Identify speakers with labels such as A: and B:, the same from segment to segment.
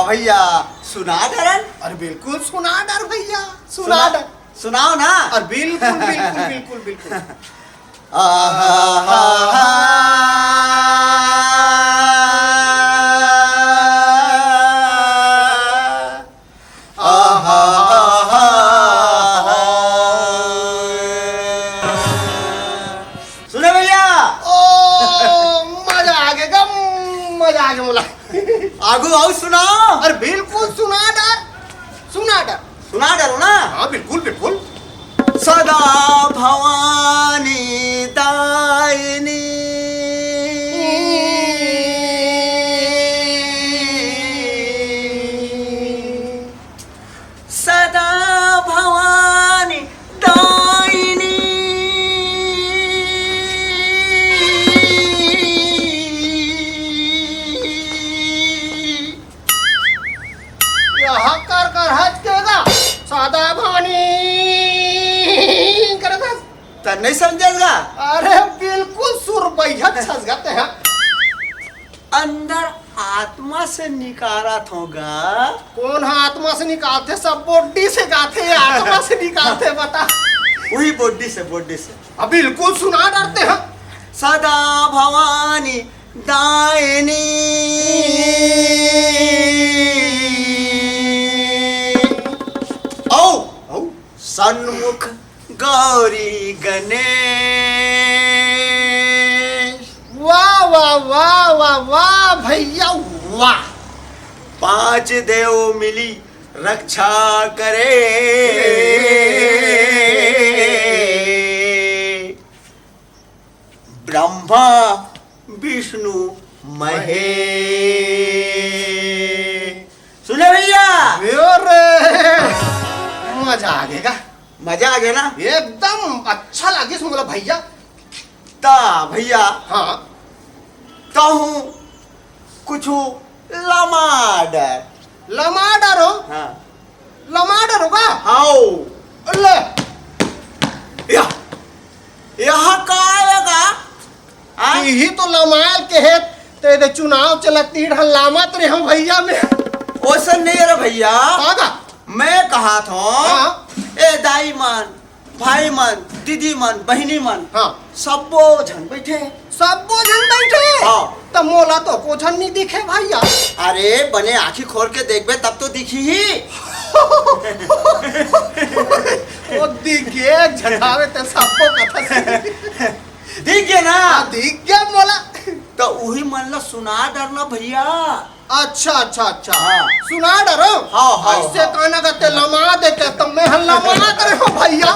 A: भैया सुना डरन।
B: अरे बिल्कुल सुना डर भैया, सुना डर।
A: सुनाओ ना।
B: और बिल्कुल बिल्कुल बिल्कुल बिल्कुल।
A: सुने भैया।
B: ओ मजा आ गया, मजा आ गया बोला।
A: आगू आओ सुनाओ।
B: अरे बिल्कुल सुना डर, सुना डर।
A: सुना डरो ना।
B: हाँ बिल्कुल बिल्कुल।
A: सदा भवानी दायिनी सदा भवानी दायिनी
B: यहाँ कर हज केगा सादा भवानी करत हस।
A: तो नहीं समझेगा।
B: अरे बिल्कुल सुर बैठक छस गते हैं।
A: अंदर आत्मा से निकारत होगा।
B: कौन है आत्मा से निकालते? सब बॉडी से गाते हैं, आत्मा से निकालते बता।
A: वही बॉडी से
B: अब बिल्कुल सुना डरते हैं।
A: सदा भवानी दायिनी औ सन्मुख गौरी गणेश।
B: वाह वाह वाह वाह वाह भैया वाह।
A: 5 देव मिली रक्षा करे। ब्रह्मा विष्णु महेश। सुने भैया।
B: मजा आ गया,
A: मजा आ गया ना।
B: एकदम अच्छा लगे सुन भैया।
A: ता भैया
B: हाँ
A: कहूँ कुछ लमाडर।
B: लमाडर हो?
A: हाँ
B: लमाडर होगा।
A: हाउ
B: ले
A: यहाँ का आएगा।
B: यही तो लमाल के है। ते चुनाव चलती लामत रहे हम भैया में।
A: ओसा नहीं रे भैया।
B: आगा
A: मैं कहा था
B: हाँ।
A: ए दाई मन, भाई मन, दीदी मन, बहिनी मन,
B: हाँ
A: सबो झन बैठे।
B: सब बोझन बैठे।
A: हाँ।
B: तब मोला तो बोझन नहीं दिखे भैया।
A: अरे बने आँखी खोल के देखबे तब तो दिखी ही।
B: ओ दिखे झटावे ते सबको कथा
A: दिख गया ना।
B: दिख गया मोला।
A: तो वही मन ला सुना डरना भैया।
B: अच्छा अच्छा अच्छा
A: हाँ।
B: सुना डरो।
A: हाँ, हाँ,
B: ऐसे
A: हाँ।
B: कहना करते लमा देते तब मैं लमा करे हो भैया।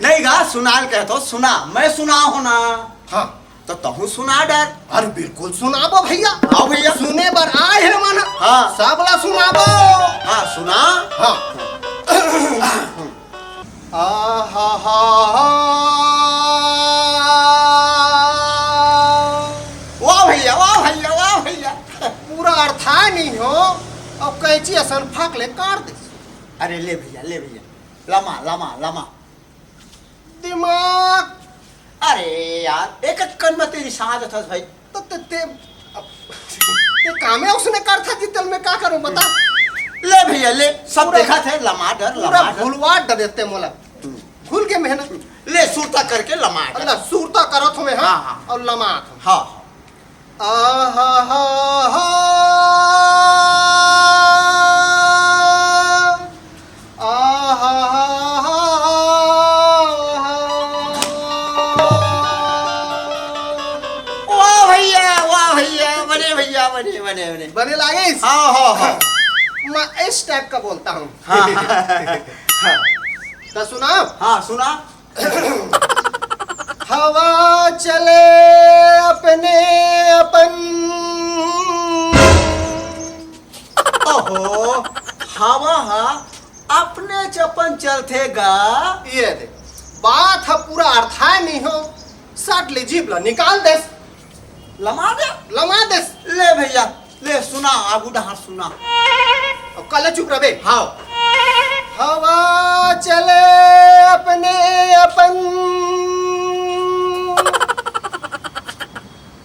A: नहीं गा सुनाल कहतो सुना, मैं सुना हो ना।
B: हाँ
A: तो तहु सुना डर।
B: अरे बिल्कुल सुनाबो भैया।
A: हाँ भैया।
B: सुने बर आए है मन।
A: हाँ।
B: सबला सुनाबो।
A: हाँ सुना।
B: हाँ आहा हा
A: वाह भैया वाह भैया वाह भैया।
B: पूरा अर्था नहीं हो। अब कैची असन फाक ले काट दे।
A: अरे ले भैया लमा लमा लमा।
B: दिमाग
A: अरे यार एक कन में तेरी साँझ था भाई।
B: तो ते कामे उसने कर था जितल में क्या करूं बता।
A: ले भैया ले सब
B: पूरा-
A: देखा थे लमा डर
B: पूरा
A: लमा डर।
B: भूलवा देते मोला। भूल के मेहनत
A: ले सुरता करके लमा डर।
B: अल्लाह सूरता करत हूं मैं।
A: हाँ,
B: हाँ
A: हाँ।
B: और लमात हूं।
A: हाँ
B: आहा हा हा आहा हा
A: वाह भैया बने।
B: बने लागे इस?
A: हाँ
B: मैं इस टाइप का बोलता हूँ।
A: हाँ
B: तो सुना।
A: हाँ सुना।
B: हवा चले अपने अपन।
A: ओहो हवा अपने चपन चलते गा।
B: ये दे बात है पूरा अर्था नहीं हो। साट ले जीप ला निकाल दे।
A: लमा दे।
B: लमा दे।
A: ले भैया ले सुना आगू डहार सुना।
B: अब कल चुप रहे।
A: हाँ
B: हवा चले अपने अपन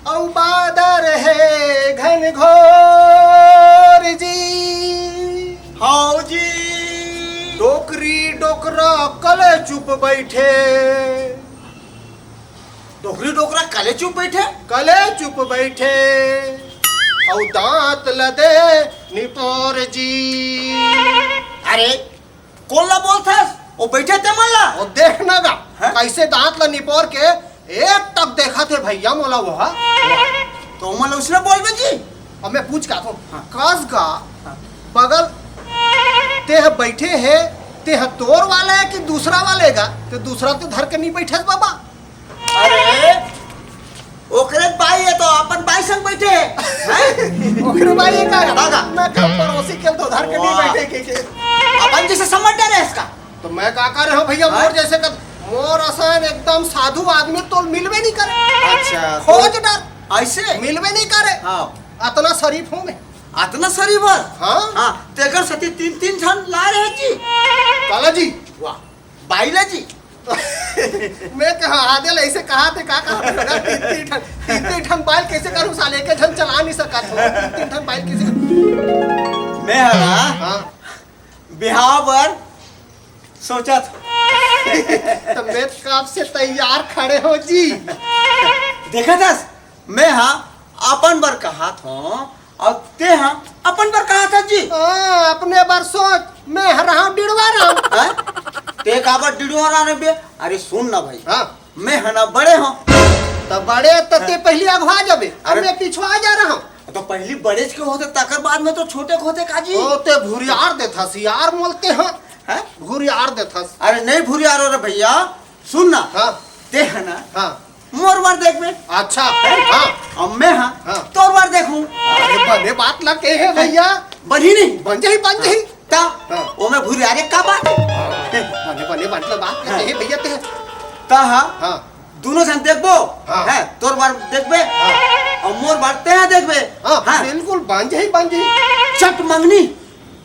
B: और बादल है घन घोर। मोर जी।
A: हाउ जी।
B: डोकरी डोकरा कले चुप बैठे।
A: डोकरी डोकरा काले चुप बैठे।
B: कले चुप बैठे औ दांत लदे निपोर जी।
A: अरे कौन ला बोलथस? वो बैठे थे मल्ला।
B: और देखना गा
A: हैं?
B: कैसे दांत ला निपोर के एक टक देखा थे भैया मोला वो।
A: तो मल्ला उसने बोल बे जी।
B: अब मैं पूछ का तो
A: हाँ।
B: कस का
A: हाँ।
B: बगल ते बैठे है ते तोर वाला है कि दूसरा वाले का? तो दूसरा तो धर के नहीं बैठे बाबा।
A: अरे ओकरे बाई है तो अपन बाई संग बैठे हैं।
B: ओकरे भाई का
A: दादा।
B: मैं कब पड़ोसी के तो धर के नहीं
A: वाह।
B: बैठे के।
A: अपन जैसे समझ रहे इसका।
B: तो मैं का कर रहा हूँ भैया
A: हाँ?
B: मोर जैसे कर मोर आसान एकदम साधु आदमी तो मिलवे नहीं करे।
A: अच्छा
B: खोज डर
A: ऐसे
B: मिलवे नहीं करे।
A: हाँ
B: अतना शरीफ हूँ मैं।
A: अतना सरी भर।
B: हाँ
A: हाँ तेकर सती तीन तीन जन ला रहे जी।
B: काला जी
A: वाह बाईला जी।
B: मैं कहा आदिल ऐसे कहा थे का कहा तीन ठन बाइल कैसे करूं साले के ठन चला नहीं सका था। तीन ठन बाइल कैसे करूं?
A: मैं हला
B: हाँ
A: बिहाव पर सोचा था।
B: तो मैं कब से तैयार खड़े हो जी।
A: देखा था मैं हाँ अपन बर कहा था और ते हाँ अपन बर कहा था जी।
B: अपने बार सोच मैं रहा डिड़वा रहा हूँ।
A: हैं? ते काबर डिडुआ राने बे। अरे सुन ना भाई
B: हाँ
A: मैं है ना बड़े हूँ
B: तो बड़े तते पहले अगवा जाबे अब
A: अरे-
B: मैं पिछवा जा रहा हूँ।
A: तो पहली बड़े के होते तकर बाद में तो छोटे को होते काजी।
B: ते भूरियार देथा सियार बोलते हैं।
A: हैं?
B: भूरियार देथा।
A: अरे नहीं भूरी आ रहा भैया सुन ना।
B: हाँ
A: ते है ना
B: हाँ
A: मोर बार देख में।
B: अच्छा हाँ
A: अब मैं हाँ
B: हाँ।
A: तोर बार देखूं।
B: अरे बने बात लगे है भैया।
A: बनी नहीं
B: बन जाही
A: ता
B: हाँ।
A: वो मैं भूरी आ रही का बात है।
B: बने बने मतलब बात करते हैं भैया ते।
A: ता हाँ
B: हाँ
A: दोनों जन देखबो।
B: हाँ।
A: है तोर बार देखबे और मोर बार ते हाँ देखबे।
B: हाँ
A: हाँ
B: बिल्कुल बन जाही
A: चट मंगनी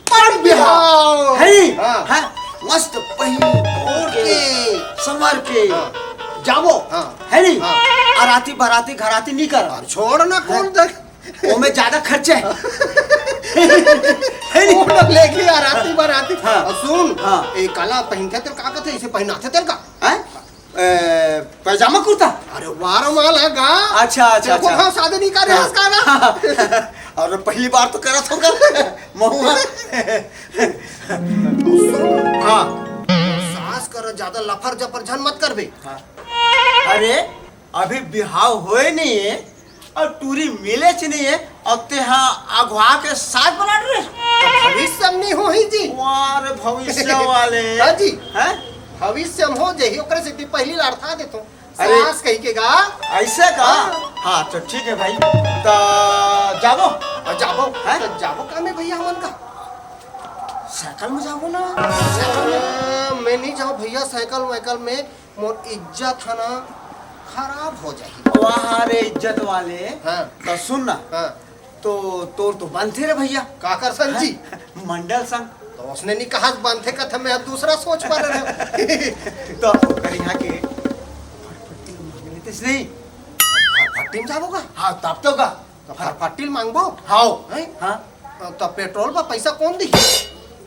A: पर बिहाव है नी?
B: हाँ।
A: हाँ मस्त पहिन ओढ़ के संवर के
B: हाँ।
A: जाबो
B: हाँ।
A: है नी?
B: हाँ।
A: अराती बराती घराती नहीं कर।
B: छोड़ ना कौन देख
A: वो में ज्यादा खर्चे है। है नी?
B: कौन लेके आ राती बराती।
A: हाँ।
B: और सुन
A: हाँ।
B: ए काला पहनते तेरे का कहते इसे पहनाते तेरे का।
A: हैं? पैजामा कुर्ता।
B: अरे वार माल है गा।
A: अच्छा अच्छा
B: देखो
A: अच्छा
B: हाँ शादी नहीं कर रहे हैं इसका ना।
A: और पहली बार तो करा होगा महुआ। हाँ
B: सास कर ज्यादा लफर जफर झन मत कर बे।
A: हाँ। अरे अभी बिहाव होए नहीं है और टूरी मिले च नहीं है और ते हाँ अगवा के साथ बना रहे।
B: भविष्य में नहीं हो ही जी।
A: वार भविष्य वाले।
B: हाँ जी।
A: हैं?
B: भविष्य में हो जाही ओकरे से पहली लड़ता देतो।
A: अरे।
B: सास कही के गा।
A: ऐसे का
B: हाँ।
A: हाँ तो ठीक है भाई तो जाबो
B: और जाबो
A: हैं?
B: तो जाबो काम है भैया हमन का।
A: साइकिल में जाबो ना।
B: मैं नहीं जाऊँ भैया साइकिल वाइकल में मोर इज्जत है ना खराब हो जाएगी।
A: वहाँ रे इज्जत वाले।
B: हाँ।
A: तो सुन ना
B: हाँ
A: तो तोर तो बनते रे भैया
B: काकर सन जी।
A: मंडल संग
B: तो उसने नहीं कहा बांधे का था मैं दूसरा सोच पा रहा हूँ।
A: तो करिया के फटफटी मांग लेते नहीं।
B: फट्टीम जाबोगा
A: हाँ तब तो का
B: तो फट्टील मांगबो।
A: हाँ
B: हैं?
A: हाँ
B: तो पेट्रोल पर पैसा कौन दी।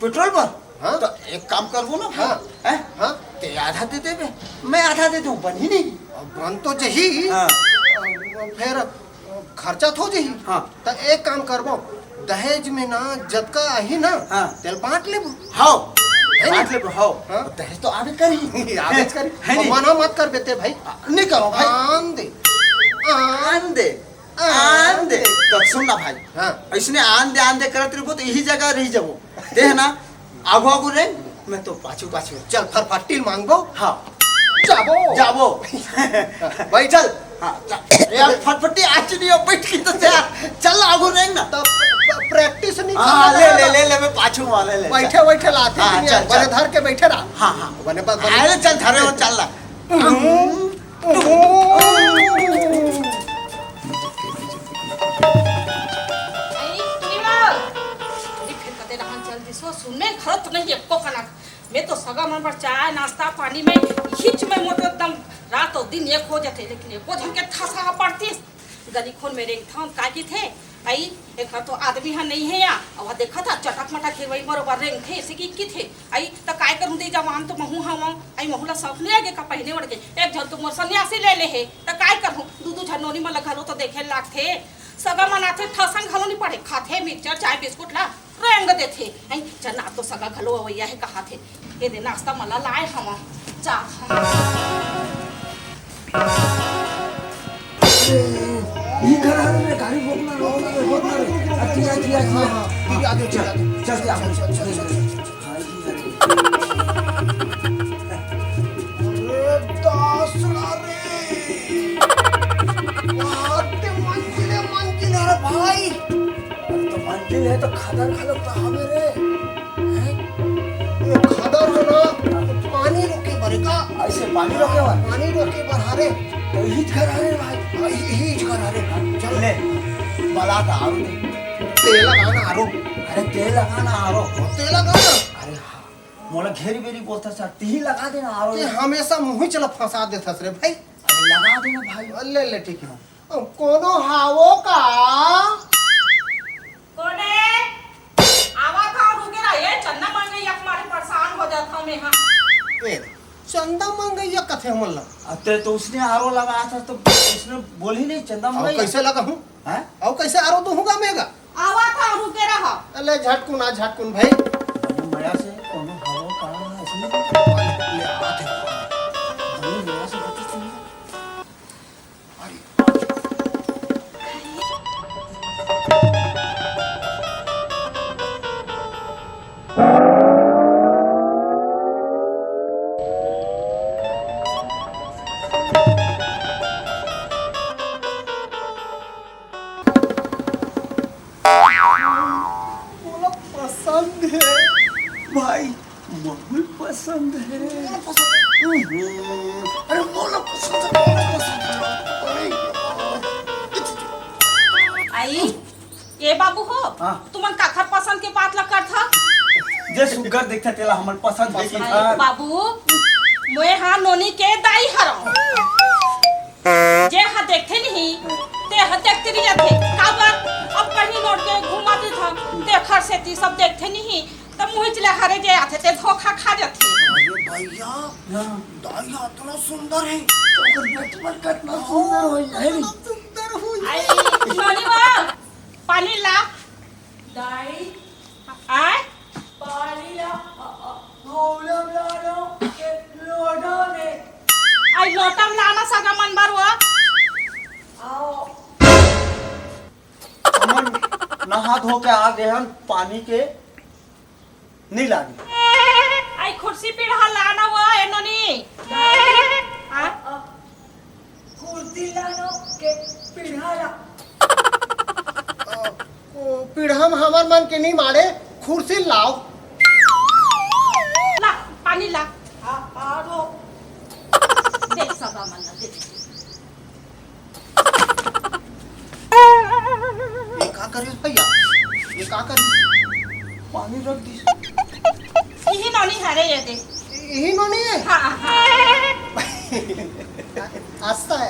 A: पेट्रोल पर।
B: हाँ।
A: तो एक काम करबो ना।
B: हाँ।
A: हैं?
B: हाँ
A: ते आधा दे देबे मैं आधा दे दूं बन ही नहीं।
B: बन तो जही।
A: हाँ।
B: फिर खर्चा तो जही।
A: हाँ।
B: तो एक काम करबो दहेज में ना जतका आही ना
A: हाँ।
B: तेल बांट लेबो।
A: हाँ
B: है नी?
A: बात ले हाँ
B: हाँ।
A: तो दहेज तो आवे करी।
B: आदेश करी
A: है नी?
B: मना मत कर बेटे भाई।
A: नहीं करो भाई।
B: आन दे
A: आन दे आन दे तो सुन ना भाई।
B: हाँ
A: इसने आन दे करत रहो तो यही जगह रही जाबो देह ना आगो आगो रे मैं तो पाछू पाछू।
B: चल फिर फट्टील मांगबो।
A: हाँ
B: जाबो
A: जाबो
B: भाई
A: चल। हाँ चल यार फटफटी आज नहीं हो बैठ की तो चल आगो रे ना।
B: तो प्रैक्टिस नहीं
A: हाँ
B: करना
A: ले मैं पाछू वाले ले
B: बैठे बैठे लाते
A: हाँ,
B: नहीं
A: चल,
B: बने
A: चल।
B: धर के बैठे रहा।
A: हाँ हाँ
B: बने बस
A: अरे चल धरे हो चल ला।
C: सुनने खरत नहीं है को कनक मैं तो सगा मन पर चाय नाश्ता पानी में हिच में मोटे एकदम रात और दिन एक हो जाते लेकिन एको झन के थासा पड़ती गली खोन में रेंग था का की थे आई एक तो आदमी हा नहीं है या अब देखा था चटक मटक के वही बरोबर रेंग थे ऐसे की थे आई तो काय करूं दे जवान तो महू हवा आई महूला शौक ले आगे का पहने वड़ के एक जन तो मोर सन्यासी ले ले है तो काय करूं दू झनोनी में लगा लो तो देखे लाग थे सगा मनाथे ठसन घलो नहीं पड़े खाथे मिक्सचर चाय बिस्कुट ला रेंग देथे आई जना तो सगा घलो अवैया है कहा थे ये दे नाश्ता मला लाए हम चा
D: ये घर आ रहे गाड़ी रोकना रे अच्छा आगे चल
B: भाई
D: तो मंजिल है तो खदर खलो कहाँ मेरे
B: खदर है ना पानी रोके भरेगा
D: ऐसे पानी रोके हुआ
B: पानी रोके भरे
D: तो ही घर आ रहे भाई
B: ही घर आ रहे
D: चल ले बला तो आरो
B: तेल लगाना आरो
D: अरे तेल लगाना आरो
B: तेल लगाना
D: अरे हाँ मोला घेरी बेरी बोलता सर ती लगा देना आरो
B: ये हमेशा मुँह चला फंसा देता रे भाई
D: अरे लगा देना भाई
B: ले ले ठीक है कोनो हावो का
C: कोने आवा था रुके रहा ये चन्ना मांगे यक मारे परेशान हो जाता मैं हां
B: ए चंदा मंगैया कथे हमला
D: अते तो उसने आरो लगाया था तो उसने बोल ही नहीं चंदा
B: और
D: मंगाई
B: कैसे लगा हूं
D: हैं
B: और कैसे आरो दूंगा मेगा
C: आवा था रुके रहा
B: अले झटकुन आ झटकुन भाई
D: मया से कोनो हवा का इसमें
B: ले आते
D: मया से बची थी
B: पसंद है
D: भाई माहौल पसंद है
B: अरे मोला पसंद है
C: आई ये बाबू हो
D: हाँ।
C: तुमन काखर पसंद के बात लग कर था
D: जे सुगर देखता तेला हमर पसंद है कि
C: आई,
D: था
C: बाबू मोए हां नोनी के दाई हरो जे हां देखते नहीं ते हां देखते रह जाते का बात अब कहीं लौट के घुमा दे था देखर से ती सब देखते नहीं तब मुंह चले हरे जे आते ते धोखा खा जाते
B: अरे भैया
D: हां
B: दाई इतना सुंदर है
D: तो बचपन कितना सुंदर हो जाए
B: सुंदर हो
C: आई नोनी वा पानी ला
E: दाई
C: आय
E: पानी ला होला लानो के लोडो ने
C: आई लोटम लाना सगा मन बरवा
E: आओ
D: हमन नहा धो के आ गए हन पानी के नहीं लागी
C: आई कुर्सी पीढ़ा लाना हुआ है नोनी हां
E: कुर्ती लानो के पिढ़ाला
B: पीढ़म हमर मन के नहीं मारे कुर्सी लाओ
C: ला पानी ला
E: आरो
C: देख सगा मन देख
B: ये का करिस भैया ये का करिस
D: पानी रख दी
C: यही नोनी हरे ये दे
B: यही नोनी है
C: हाँ हाँ
B: आस्ता है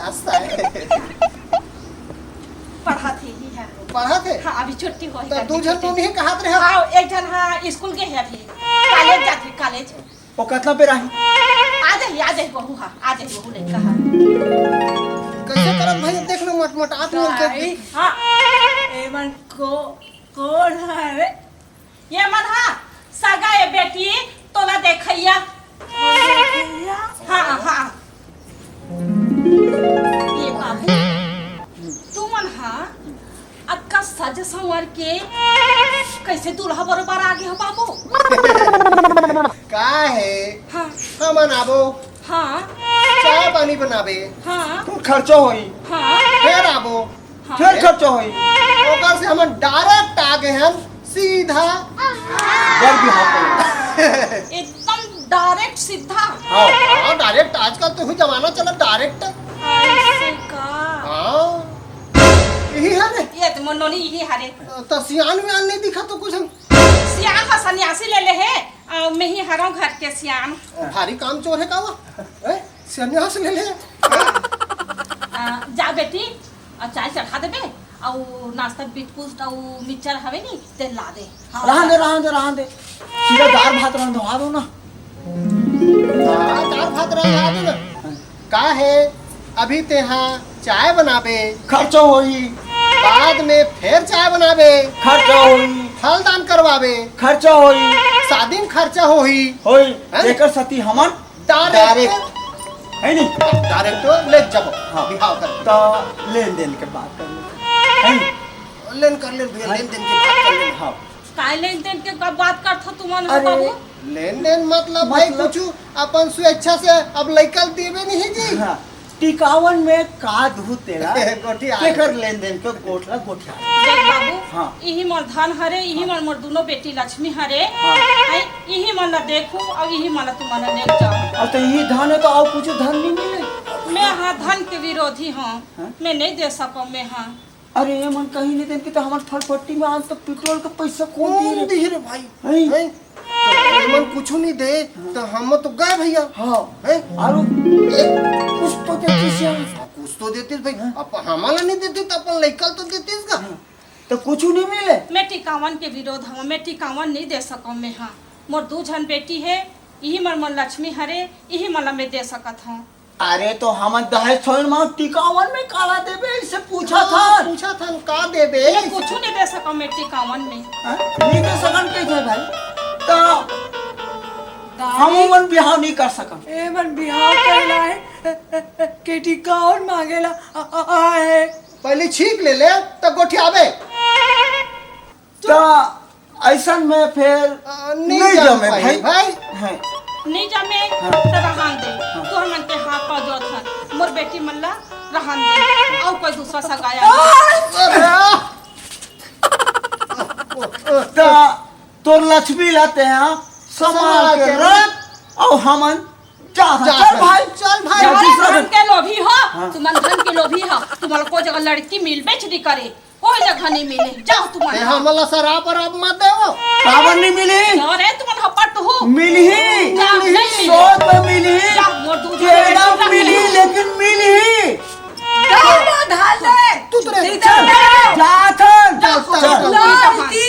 C: पढ़ा थी ही है
B: पढ़ा थे
C: हाँ अभी छुट्टी हो
B: तो दू जन नोनी कहात रहे
C: हाँ एक जन हाँ स्कूल के है अभी कॉलेज जाती कॉलेज
D: वो कितना पे रही
C: आ जाए बहू हाँ आ जाए बहू नहीं कहा
B: कैसे करत भैया देख लो मट आत मिल के
E: दाई
C: हाँ
E: एमन को कौन है
C: ये मन हाँ सगा ये बेटी तोला देखैया हाँ हाँ ये बाबू तू मन हाँ अक्का सज संवर के कैसे दूल्हा बरोबर आगे हो बाबू
B: का है
C: हाँ
B: हमन आबो
C: हाँ
B: चाय पानी बनाबे
C: हाँ
D: तो खर्चो होई
C: हाँ
B: फिर आबो
C: हाँ
D: फिर खर्चो होई
B: ओकर से हमन डायरेक्ट आ गए हम सीधा
D: बर भी हाथ
C: एकदम डायरेक्ट सीधा
B: हाँ डायरेक्ट आजकल तो ही जमाना चला डायरेक्ट
C: ऐसे का
B: हाँ यही है रे
C: ये तो मनोनी यही हरे
B: तो सियान व्यान नहीं दिखा तो कुछ हम
C: सियान का सन्यासी ले ले है मैं ही हरों घर के सियान
B: भारी काम चोर है का वो सन्यास ले ले
C: जा बेटी चाय चढ़ा देबे और नाश्ता बिस्कुट और मिक्सचर हवे नी ते ला दे।
D: रहन दे सीधा दाल भात रंधवा दो ना।
B: दाल भात रहा दे ना का है अभी ते यहाँ चाय बनाबे
D: खर्चा होई,
B: बाद में फिर चाय बनाबे
D: खर्चा होई,
B: फल दान करवाबे
D: खर्चा होई
B: शादी में खर्चा होई
D: होई।
B: हैं?
D: एकर सती हमन
B: डायरेक्ट
D: है नी
B: डायरेक्ट ले जब
D: हाँ।
B: बिहाव कर
D: तो लेन देन के बात कर लेते है नी।
B: लेन कर ले भैया लेन देन की बात कर ले
D: हाँ
C: काय लेन देन के कब बात करत हो तुमन
D: अरे,
C: बाबू?
B: लेन देन मतलब भाई कुछ अपन स्वेच्छा से अब लइकल देवे नहीं जी
D: हाँ, टिकावन में का धू तेरा
B: गोठी आ
D: केकर लेन देन के गोठला गोठिया
C: देख बाबू
D: हाँ।
C: यही मोर धन हरे यही मोर दोनों बेटी लक्ष्मी हरे
D: हाँ।
C: है यही मन ला देखू और यही मन ला तुमन ने जाओ।
D: अब तो यही धन है तो और कुछ धन नहीं मिले।
C: मैं हाँ धन के विरोधी हूँ
D: हाँ?
C: मैं नहीं दे सकूँ मैं हाँ।
D: अरे ये मन कहीं नहीं देन के तो हमारे फलपट्टी में आज तक पेट्रोल का पैसा कौन
B: कौन
D: दे
B: दी रे भाई
D: हैं?
B: हैं? तो मन कुछ नहीं दे तो हम तो गए भैया
D: हाँ
B: हैं?
D: आरो कुछ तो देती से
B: कुछ तो देती भाई अब हमारा नहीं देती तो अपन लइकल तो देती का
D: तो कुछ नहीं मिले।
C: मैं टिकावन के विरोध हूँ मैं टिकावन नहीं दे सकूँ मैं हाँ। मोर दू जन बेटी है यही मन लक्ष्मी हरे यही मन ला मैं दे सकत हूँ।
D: अरे तो हम दहेज थोड़ी मां टिकावन में काला देवे इससे पूछा था।
B: पूछा था का देबे
C: मैं कुछ नहीं दे सकूँ मैं टिकावन में।
D: हाँ? नहीं दे सकन कैसे भाई तो हम मन बिहाव नहीं कर सकन।
E: ए मन बिहाव कैला है के टिकावन मांगेला है।
B: पहले छीक ले ले तो गोठियाबे
D: तो ऐसा में फिर नहीं जमे भाई हैं।
C: नहीं जामे तो रहन दे तो हमन के हाथ पा जो था मोर बेटी मल्ला रहन दे और कोई दूसरा सगाया
D: तो तो लक्ष्मी लाते हैं संभाल के रख और हमन चल भाई
C: धन के लोभी हो
D: हाँ।
C: तुमन धन के लोभी हो तुम्हारा कोई जगह लड़की मिल बेच नहीं करे कोई जगह नहीं मिले जाओ तुमन
B: हमला शराब और अब मत देवो
D: काबर नहीं मिली
C: अरे तुमन हपट हो
D: मिली
C: जाओ, नहीं मिली।
D: 100 में मिली
C: जाओ, मोर दूध
D: केड़ा
C: में
D: मिली लेकिन मिली
E: डाल दे
B: तू तो रे
E: सीधा डाल।
D: जाथन
B: चल, चल,
D: चल
B: चल।
E: लड़की